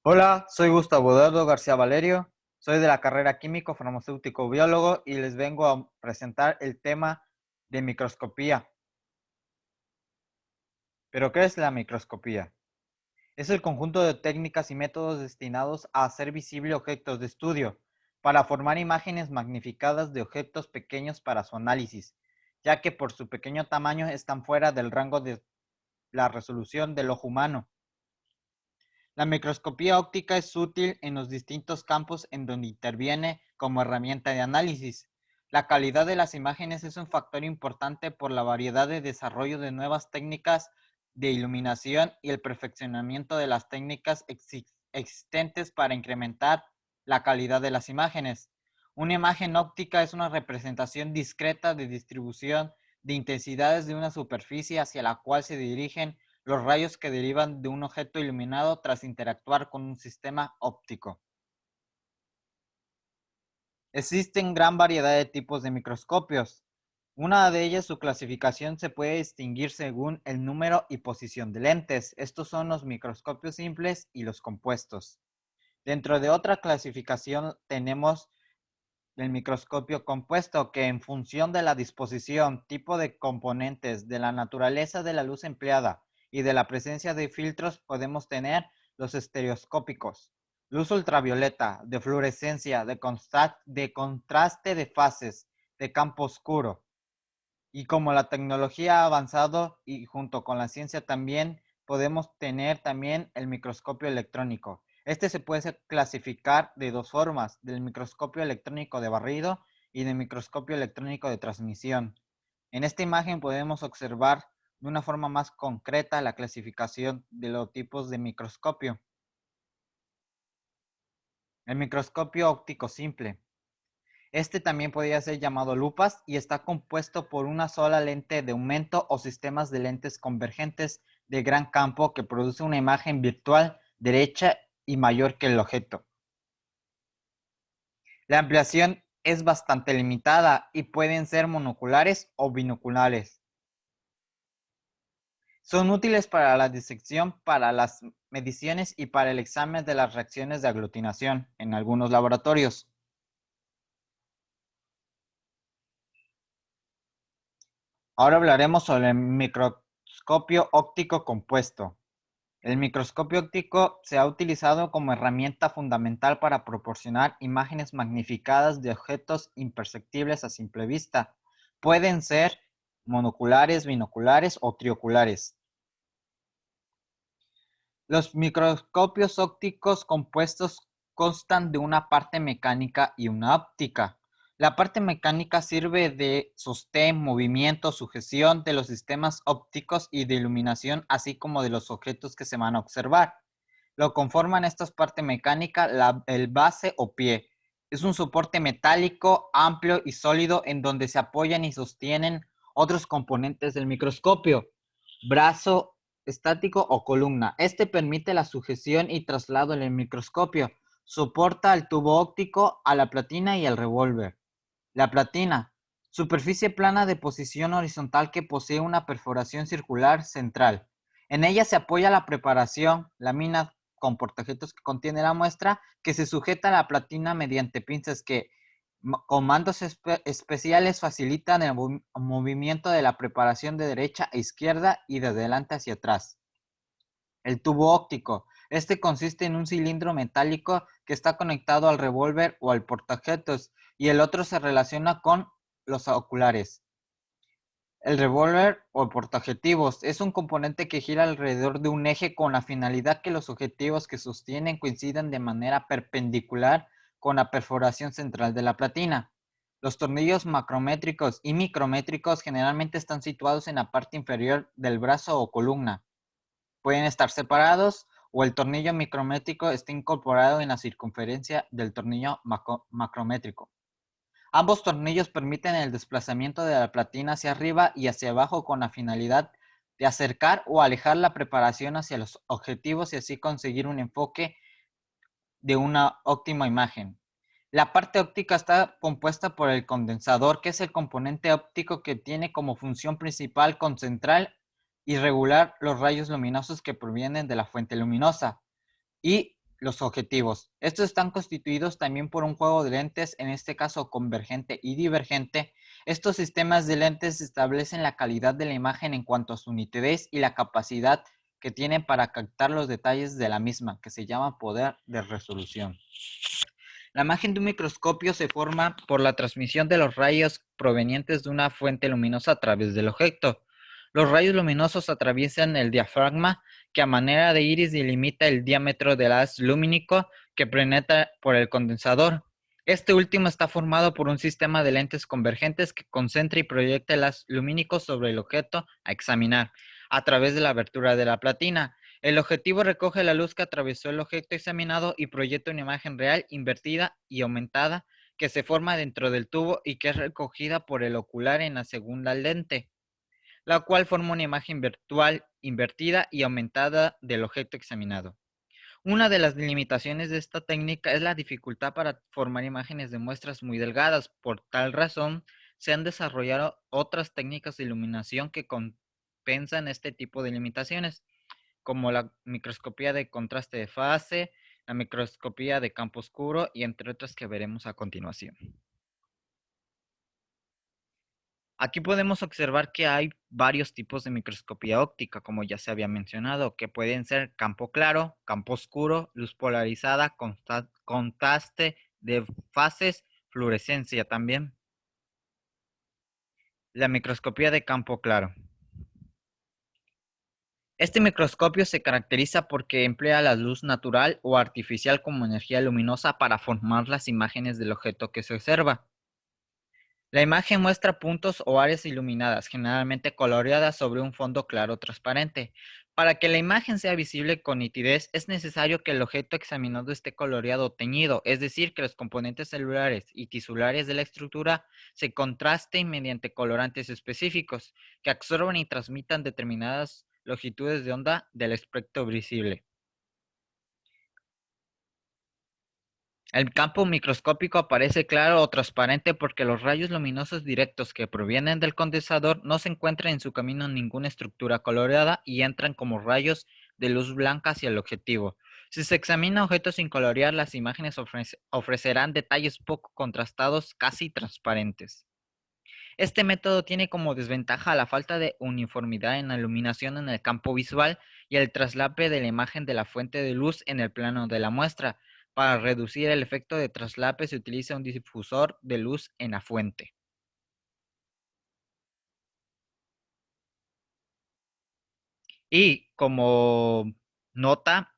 Hola, soy Gustavo Eduardo García Valerio, soy de la carrera Químico Farmacéutico Biólogo y les vengo a presentar el tema de microscopía. ¿Pero qué es la microscopía? Es el conjunto de técnicas y métodos destinados a hacer visible objetos de estudio, para formar imágenes magnificadas de objetos pequeños para su análisis, ya que por su pequeño tamaño están fuera del rango de la resolución del ojo humano. La microscopía óptica es útil en los distintos campos en donde interviene como herramienta de análisis. La calidad de las imágenes es un factor importante por la variedad de desarrollo de nuevas técnicas de iluminación y el perfeccionamiento de las técnicas existentes para incrementar la calidad de las imágenes. Una imagen óptica es una representación discreta de distribución de intensidades de una superficie hacia la cual se dirigen los rayos que derivan de un objeto iluminado tras interactuar con un sistema óptico. Existen gran variedad de tipos de microscopios. Una de ellas, su clasificación se puede distinguir según el número y posición de lentes. Estos son los microscopios simples y los compuestos. Dentro de otra clasificación tenemos el microscopio compuesto, que en función de la disposición, tipo de componentes, de la naturaleza de la luz empleada y de la presencia de filtros, podemos tener los estereoscópicos: luz ultravioleta, de fluorescencia, de contraste de fases, de campo oscuro. Y como la tecnología ha avanzado y junto con la ciencia también, podemos tener también el microscopio electrónico. Este se puede clasificar de dos formas: del microscopio electrónico de barrido y del microscopio electrónico de transmisión. En esta imagen podemos observar de una forma más concreta la clasificación de los tipos de microscopio. El microscopio óptico simple. Este también podría ser llamado lupas y está compuesto por una sola lente de aumento o sistemas de lentes convergentes de gran campo que produce una imagen virtual derecha y mayor que el objeto. La ampliación es bastante limitada y pueden ser monoculares o binoculares. Son útiles para la disección, para las mediciones y para el examen de las reacciones de aglutinación en algunos laboratorios. Ahora hablaremos sobre el microscopio óptico compuesto. El microscopio óptico se ha utilizado como herramienta fundamental para proporcionar imágenes magnificadas de objetos imperceptibles a simple vista. Pueden ser monoculares, binoculares o trioculares. Los microscopios ópticos compuestos constan de una parte mecánica y una óptica. La parte mecánica sirve de sostén, movimiento, sujeción de los sistemas ópticos y de iluminación, así como de los objetos que se van a observar. Lo conforman estas partes mecánicas, el base o pie. Es un soporte metálico, amplio y sólido en donde se apoyan y sostienen otros componentes del microscopio: brazo estático o columna. Este permite la sujeción y traslado en el microscopio. Soporta el tubo óptico, a la platina y al revólver. La platina: superficie plana de posición horizontal que posee una perforación circular central. En ella se apoya la preparación, lámina con portaobjetos que contiene la muestra, que se sujeta a la platina mediante pinzas que, comandos especiales, facilitan el movimiento de la preparación de derecha a izquierda y de adelante hacia atrás. El tubo óptico. Este consiste en un cilindro metálico que está conectado al revólver o al portaobjetos, y el otro se relaciona con los oculares. El revólver o portaobjetivos es un componente que gira alrededor de un eje con la finalidad que los objetivos que sostienen coincidan de manera perpendicular con la perforación central de la platina. Los tornillos macrométricos y micrométricos generalmente están situados en la parte inferior del brazo o columna. Pueden estar separados o el tornillo micrométrico está incorporado en la circunferencia del tornillo macrométrico. Ambos tornillos permiten el desplazamiento de la platina hacia arriba y hacia abajo con la finalidad de acercar o alejar la preparación hacia los objetivos y así conseguir un enfoque de una óptima imagen. La parte óptica está compuesta por el condensador, que es el componente óptico que tiene como función principal concentrar y regular los rayos luminosos que provienen de la fuente luminosa. Y los objetivos. Estos están constituidos también por un juego de lentes, en este caso convergente y divergente. Estos sistemas de lentes establecen la calidad de la imagen en cuanto a su nitidez y la capacidad que tienen para captar los detalles de la misma, que se llama poder de resolución. La imagen de un microscopio se forma por la transmisión de los rayos provenientes de una fuente luminosa a través del objeto. Los rayos luminosos atraviesan el diafragma, que a manera de iris delimita el diámetro del haz lumínico que penetra por el condensador. Este último está formado por un sistema de lentes convergentes que concentra y proyecta el haz lumínico sobre el objeto a examinar a través de la abertura de la platina. El objetivo recoge la luz que atravesó el objeto examinado y proyecta una imagen real, invertida y aumentada que se forma dentro del tubo y que es recogida por el ocular en la segunda lente, la cual forma una imagen virtual, invertida y aumentada del objeto examinado. Una de las limitaciones de esta técnica es la dificultad para formar imágenes de muestras muy delgadas. Por tal razón, se han desarrollado otras técnicas de iluminación que compensan este tipo de limitaciones, como la microscopía de contraste de fase, la microscopía de campo oscuro y entre otras que veremos a continuación. Aquí podemos observar que hay varios tipos de microscopía óptica, como ya se había mencionado, que pueden ser campo claro, campo oscuro, luz polarizada, contraste de fases, fluorescencia también. La microscopía de campo claro. Este microscopio se caracteriza porque emplea la luz natural o artificial como energía luminosa para formar las imágenes del objeto que se observa. La imagen muestra puntos o áreas iluminadas, generalmente coloreadas sobre un fondo claro transparente. Para que la imagen sea visible con nitidez, es necesario que el objeto examinado esté coloreado o teñido, es decir, que los componentes celulares y tisulares de la estructura se contrasten mediante colorantes específicos, que absorban y transmitan determinadas longitudes de onda del espectro visible. El campo microscópico aparece claro o transparente porque los rayos luminosos directos que provienen del condensador no se encuentran en su camino en ninguna estructura coloreada y entran como rayos de luz blanca hacia el objetivo. Si se examina objetos sin colorear, las imágenes ofrecerán detalles poco contrastados, casi transparentes. Este método tiene como desventaja la falta de uniformidad en la iluminación en el campo visual y el traslape de la imagen de la fuente de luz en el plano de la muestra. Para reducir el efecto de traslape se utiliza un difusor de luz en la fuente. Y como nota,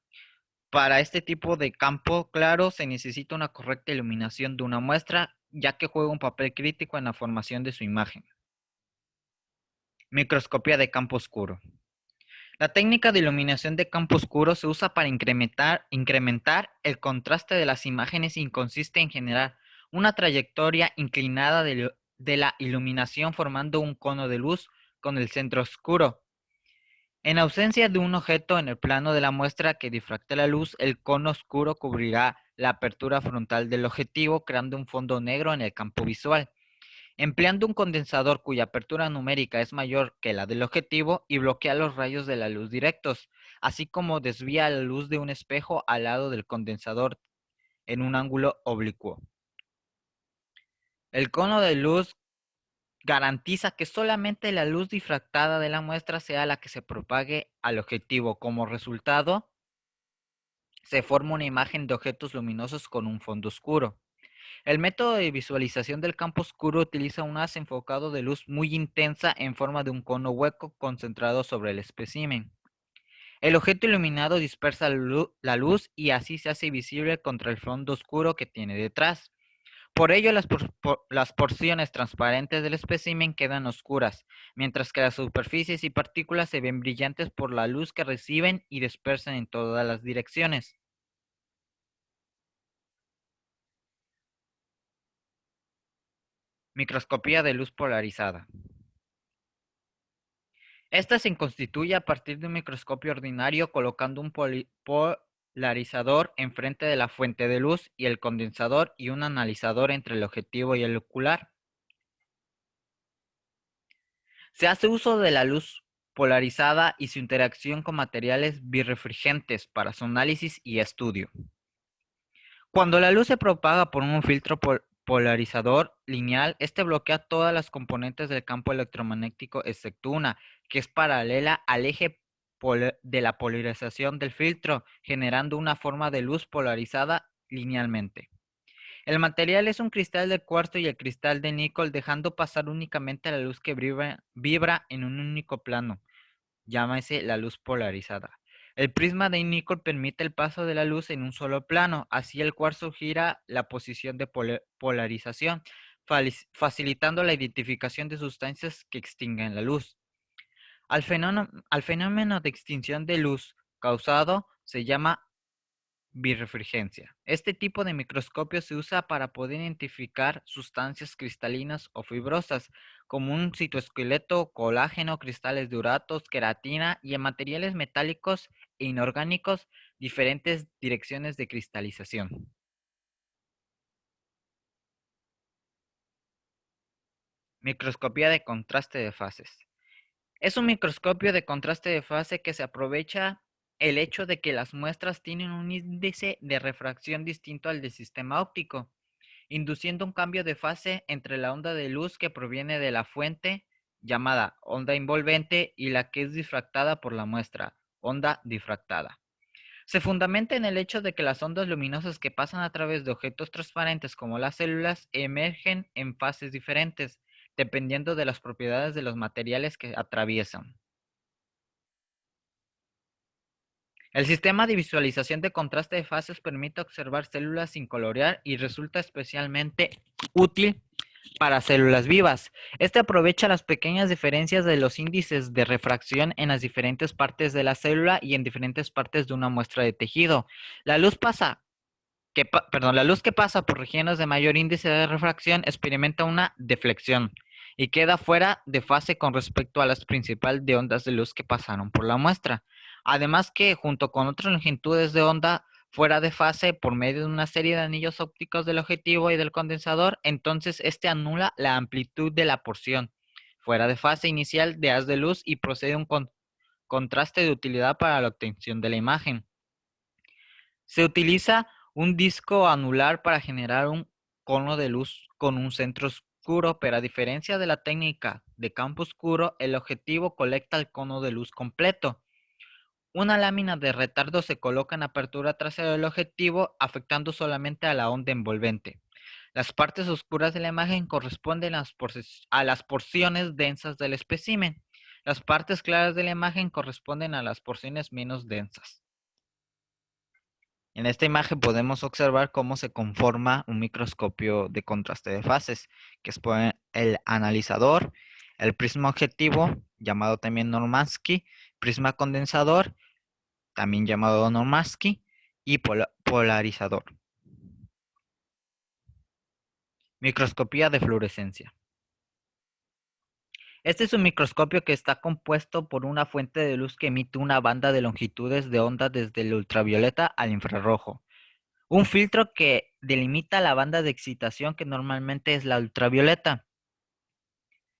para este tipo de campo claro se necesita una correcta iluminación de una muestra, ya que juega un papel crítico en la formación de su imagen. Microscopía de campo oscuro. La técnica de iluminación de campo oscuro se usa para incrementar el contraste de las imágenes y consiste en generar una trayectoria inclinada de la iluminación formando un cono de luz con el centro oscuro. En ausencia de un objeto en el plano de la muestra que difracte la luz, el cono oscuro cubrirá la apertura frontal del objetivo, creando un fondo negro en el campo visual. Empleando un condensador cuya apertura numérica es mayor que la del objetivo y bloquea los rayos de la luz directos, así como desvía la luz de un espejo al lado del condensador en un ángulo oblicuo. El cono de luz garantiza que solamente la luz difractada de la muestra sea la que se propague al objetivo. Como resultado, se forma una imagen de objetos luminosos con un fondo oscuro. El método de visualización del campo oscuro utiliza un haz enfocado de luz muy intensa en forma de un cono hueco concentrado sobre el espécimen. El objeto iluminado dispersa la luz y así se hace visible contra el fondo oscuro que tiene detrás. Por ello, las porciones transparentes del espécimen quedan oscuras, mientras que las superficies y partículas se ven brillantes por la luz que reciben y dispersan en todas las direcciones. Microscopía de luz polarizada. Esta se constituye a partir de un microscopio ordinario colocando un polarizador enfrente de la fuente de luz y el condensador y un analizador entre el objetivo y el ocular. Se hace uso de la luz polarizada y su interacción con materiales birrefringentes para su análisis y estudio. Cuando la luz se propaga por un filtro polarizador lineal, este bloquea todas las componentes del campo electromagnético excepto una, que es paralela al eje de la polarización del filtro, generando una forma de luz polarizada linealmente. El material es un cristal de cuarzo y el cristal de níquel, dejando pasar únicamente la luz que vibra en un único plano. Llámese la luz polarizada. El prisma de níquel permite el paso de la luz en un solo plano, así el cuarzo gira la posición de polarización, facilitando la identificación de sustancias que extinguen la luz. Al fenómeno de extinción de luz causado se llama birrefringencia. Este tipo de microscopio se usa para poder identificar sustancias cristalinas o fibrosas, como un citoesqueleto, colágeno, cristales de uratos, queratina y en materiales metálicos e inorgánicos diferentes direcciones de cristalización. Microscopía de contraste de fases. Es un microscopio de contraste de fase que se aprovecha el hecho de que las muestras tienen un índice de refracción distinto al del sistema óptico, induciendo un cambio de fase entre la onda de luz que proviene de la fuente, llamada onda envolvente, y la que es difractada por la muestra, onda difractada. Se fundamenta en el hecho de que las ondas luminosas que pasan a través de objetos transparentes como las células emergen en fases diferentes, dependiendo de las propiedades de los materiales que atraviesan. El sistema de visualización de contraste de fases permite observar células sin colorear y resulta especialmente útil para células vivas. Este aprovecha las pequeñas diferencias de los índices de refracción en las diferentes partes de la célula y en diferentes partes de una muestra de tejido. La luz la luz que pasa por regiones de mayor índice de refracción experimenta una deflexión y queda fuera de fase con respecto a las principales de ondas de luz que pasaron por la muestra. Además que, junto con otras longitudes de onda fuera de fase por medio de una serie de anillos ópticos del objetivo y del condensador, entonces este anula la amplitud de la porción fuera de fase inicial de haz de luz y procede a un contraste de utilidad para la obtención de la imagen. Se utiliza un disco anular para generar un cono de luz con un centro oscuro, pero a diferencia de la técnica de campo oscuro, el objetivo colecta el cono de luz completo. Una lámina de retardo se coloca en la apertura trasera del objetivo, afectando solamente a la onda envolvente. Las partes oscuras de la imagen corresponden a las porciones densas del espécimen. Las partes claras de la imagen corresponden a las porciones menos densas. En esta imagen podemos observar cómo se conforma un microscopio de contraste de fases, que es el analizador, el prisma objetivo, llamado también Normansky, prisma condensador, también llamado Normansky, y polarizador. Microscopía de fluorescencia. Este es un microscopio que está compuesto por una fuente de luz que emite una banda de longitudes de onda desde el ultravioleta al infrarrojo. Un filtro que delimita la banda de excitación que normalmente es la ultravioleta.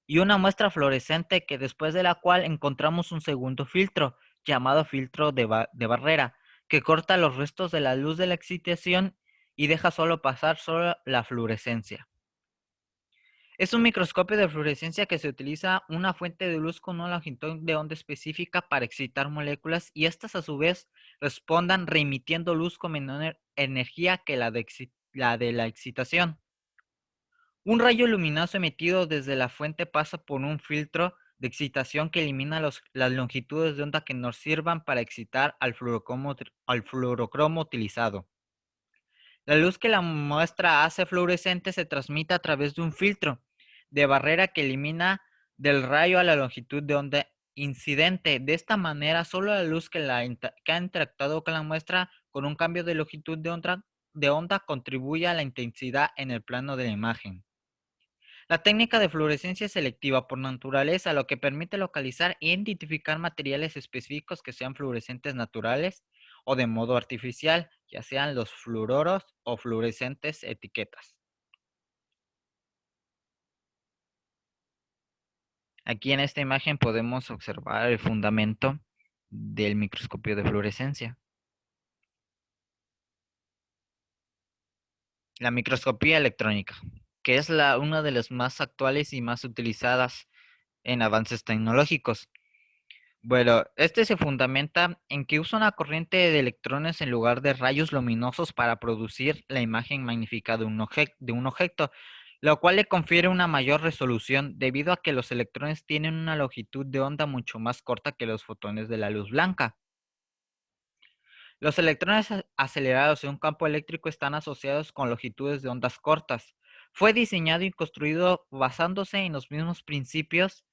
Y una muestra fluorescente que después de la cual encontramos un segundo filtro, llamado filtro de barrera, que corta los restos de la luz de la excitación y deja solo pasar solo la fluorescencia. Es un microscopio de fluorescencia que se utiliza una fuente de luz con una longitud de onda específica para excitar moléculas y estas a su vez respondan remitiendo luz con menor energía que la de la excitación. Un rayo luminoso emitido desde la fuente pasa por un filtro de excitación que elimina las longitudes de onda que nos sirvan para excitar al fluorocromo utilizado. La luz que la muestra hace fluorescente se transmite a través de un filtro de barrera que elimina del rayo a la longitud de onda incidente. De esta manera, solo la luz que ha interactuado con la muestra con un cambio de longitud de onda contribuye a la intensidad en el plano de la imagen. La técnica de fluorescencia es selectiva por naturaleza, lo que permite localizar e identificar materiales específicos que sean fluorescentes naturales o de modo artificial, ya sean los fluoros o fluorescentes etiquetas. Aquí en esta imagen podemos observar el fundamento del microscopio de fluorescencia. La microscopía electrónica, que es una de las más actuales y más utilizadas en avances tecnológicos. Bueno, este se fundamenta en que usa una corriente de electrones en lugar de rayos luminosos para producir la imagen magnífica de un objeto, lo cual le confiere una mayor resolución debido a que los electrones tienen una longitud de onda mucho más corta que los fotones de la luz blanca. Los electrones acelerados en un campo eléctrico están asociados con longitudes de ondas cortas. Fue diseñado y construido basándose en los mismos principios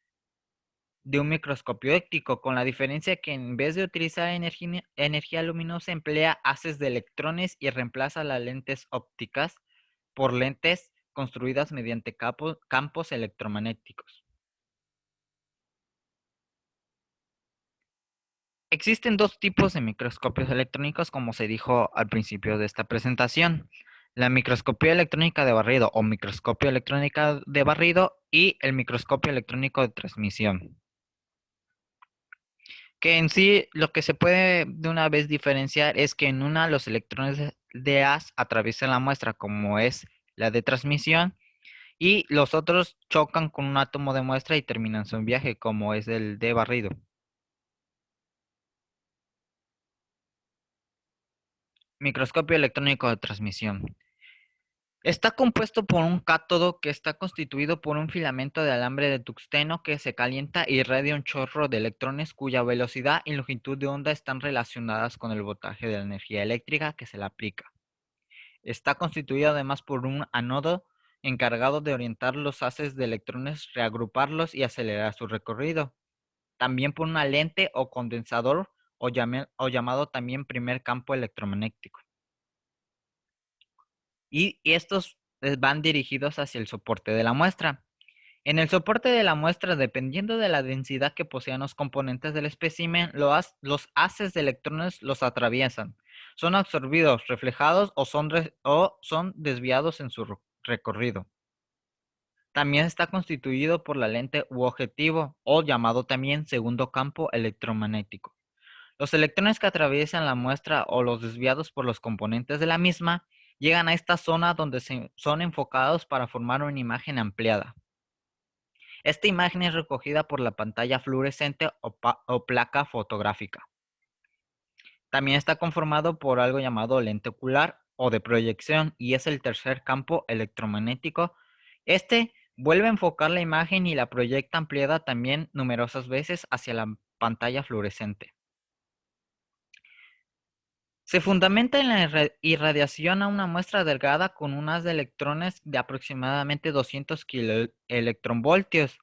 de un microscopio óptico, con la diferencia que en vez de utilizar energía luminosa emplea haces de electrones y reemplaza las lentes ópticas por lentes construidas mediante campos electromagnéticos. Existen dos tipos de microscopios electrónicos, como se dijo al principio de esta presentación. La microscopía electrónica de barrido o microscopio electrónica de barrido y el microscopio electrónico de transmisión. Que en sí lo que se puede de una vez diferenciar es que en una los electrones de haz atraviesan la muestra, como es la de transmisión, y los otros chocan con un átomo de muestra y terminan su viaje, como es el de barrido. Microscopio electrónico de transmisión. Está compuesto por un cátodo que está constituido por un filamento de alambre de tungsteno que se calienta y irradia un chorro de electrones cuya velocidad y longitud de onda están relacionadas con el voltaje de la energía eléctrica que se le aplica. Está constituido además por un ánodo encargado de orientar los haces de electrones, reagruparlos y acelerar su recorrido. También por una lente o condensador o llamado también primer campo electromagnético. Y estos van dirigidos hacia el soporte de la muestra. En el soporte de la muestra, dependiendo de la densidad que posean los componentes del espécimen, los haces de electrones los atraviesan. Son absorbidos, reflejados o son desviados en su recorrido. También está constituido por la lente u objetivo, o llamado también segundo campo electromagnético. Los electrones que atraviesan la muestra o los desviados por los componentes de la misma llegan a esta zona donde son enfocados para formar una imagen ampliada. Esta imagen es recogida por la pantalla fluorescente o placa fotográfica. También está conformado por algo llamado lente ocular o de proyección y es el tercer campo electromagnético. Este vuelve a enfocar la imagen y la proyecta ampliada también numerosas veces hacia la pantalla fluorescente. Se fundamenta en la irradiación a una muestra delgada con un haz de electrones de aproximadamente 200 kiloelectronvoltios.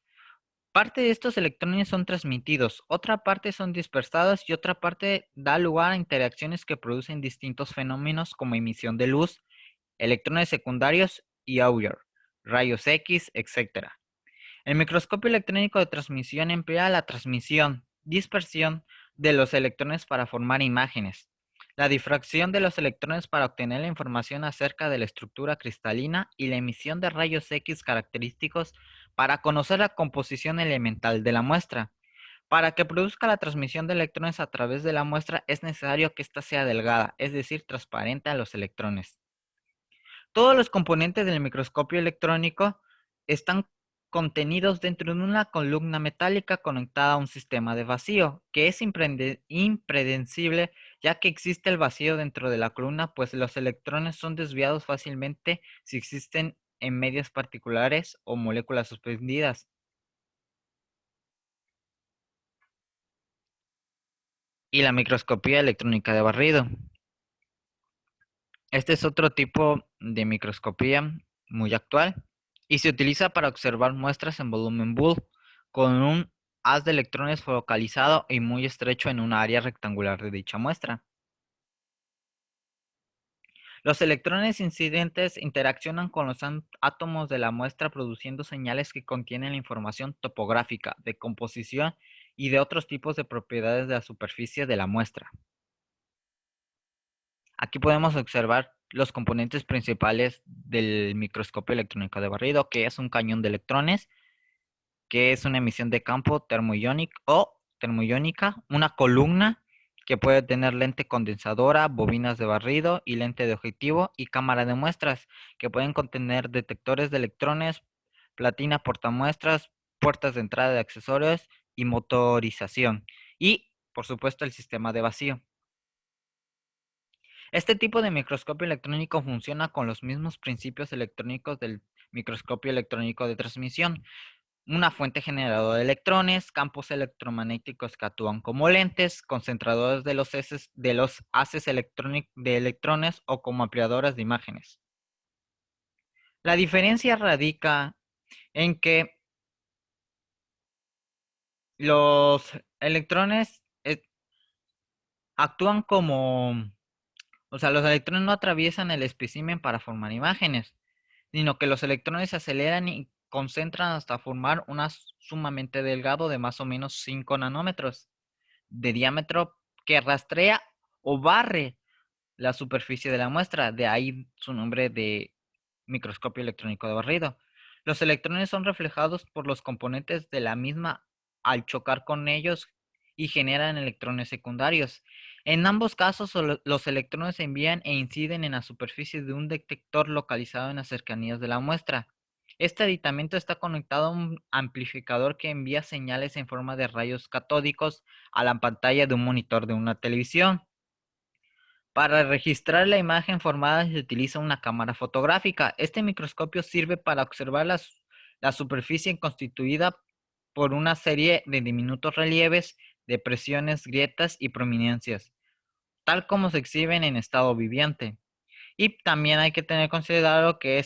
Parte de estos electrones son transmitidos, otra parte son dispersados y otra parte da lugar a interacciones que producen distintos fenómenos como emisión de luz, electrones secundarios y Auger, rayos X, etc. El microscopio electrónico de transmisión emplea la transmisión, dispersión de los electrones para formar imágenes, la difracción de los electrones para obtener la información acerca de la estructura cristalina y la emisión de rayos X característicos para conocer la composición elemental de la muestra. Para que produzca la transmisión de electrones a través de la muestra es necesario que ésta sea delgada, es decir, transparente a los electrones. Todos los componentes del microscopio electrónico están contenidos dentro de una columna metálica conectada a un sistema de vacío, que es impredecible ya que existe el vacío dentro de la columna, pues los electrones son desviados fácilmente si existen en medios particulares o moléculas suspendidas. Y la microscopía electrónica de barrido. Este es otro tipo de microscopía muy actual y se utiliza para observar muestras en volumen Bull con un haz de electrones focalizado y muy estrecho en una área rectangular de dicha muestra. Los electrones incidentes interaccionan con los átomos de la muestra produciendo señales que contienen la información topográfica, de composición y de otros tipos de propiedades de la superficie de la muestra. Aquí podemos observar los componentes principales del microscopio electrónico de barrido, que es un cañón de electrones, que es una emisión de campo termoiónica, una columna, que puede tener lente condensadora, bobinas de barrido y lente de objetivo y cámara de muestras, que pueden contener detectores de electrones, platina portamuestras, puertas de entrada de accesorios y motorización. Y, por supuesto, el sistema de vacío. Este tipo de microscopio electrónico funciona con los mismos principios electrónicos del microscopio electrónico de transmisión. Una fuente generadora de electrones, campos electromagnéticos que actúan como lentes, concentradores de los haces de electrones o como ampliadores de imágenes. La diferencia radica en que los electrones actúan como, o sea, los electrones no atraviesan el espécimen para formar imágenes, sino que los electrones se aceleran y concentran hasta formar una sumamente delgado de más o menos 5 nanómetros de diámetro que rastrea o barre la superficie de la muestra, de ahí su nombre de microscopio electrónico de barrido. Los electrones son reflejados por los componentes de la misma al chocar con ellos y generan electrones secundarios. En ambos casos, los electrones se envían e inciden en la superficie de un detector localizado en las cercanías de la muestra. Este aditamento está conectado a un amplificador que envía señales en forma de rayos catódicos a la pantalla de un monitor de una televisión. Para registrar la imagen formada se utiliza una cámara fotográfica. Este microscopio sirve para observar la superficie constituida por una serie de diminutos relieves, depresiones, grietas y prominencias, tal como se exhiben en estado viviente. Y también hay que tener considerado que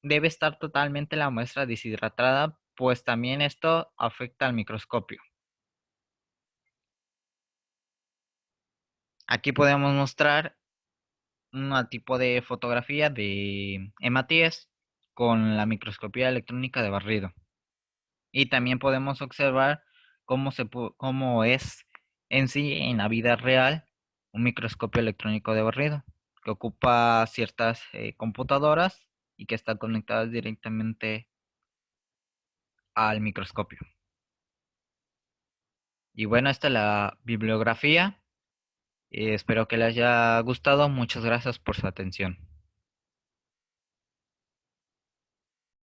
debe estar totalmente la muestra deshidratada, pues también esto afecta al microscopio. Aquí podemos mostrar un tipo de fotografía de hematíes con la microscopía electrónica de barrido. Y también podemos observar cómo es en sí, en la vida real, un microscopio electrónico de barrido, que ocupa ciertas computadoras y que están conectadas directamente al microscopio. Y bueno, esta es la bibliografía. Espero que les haya gustado. Muchas gracias por su atención.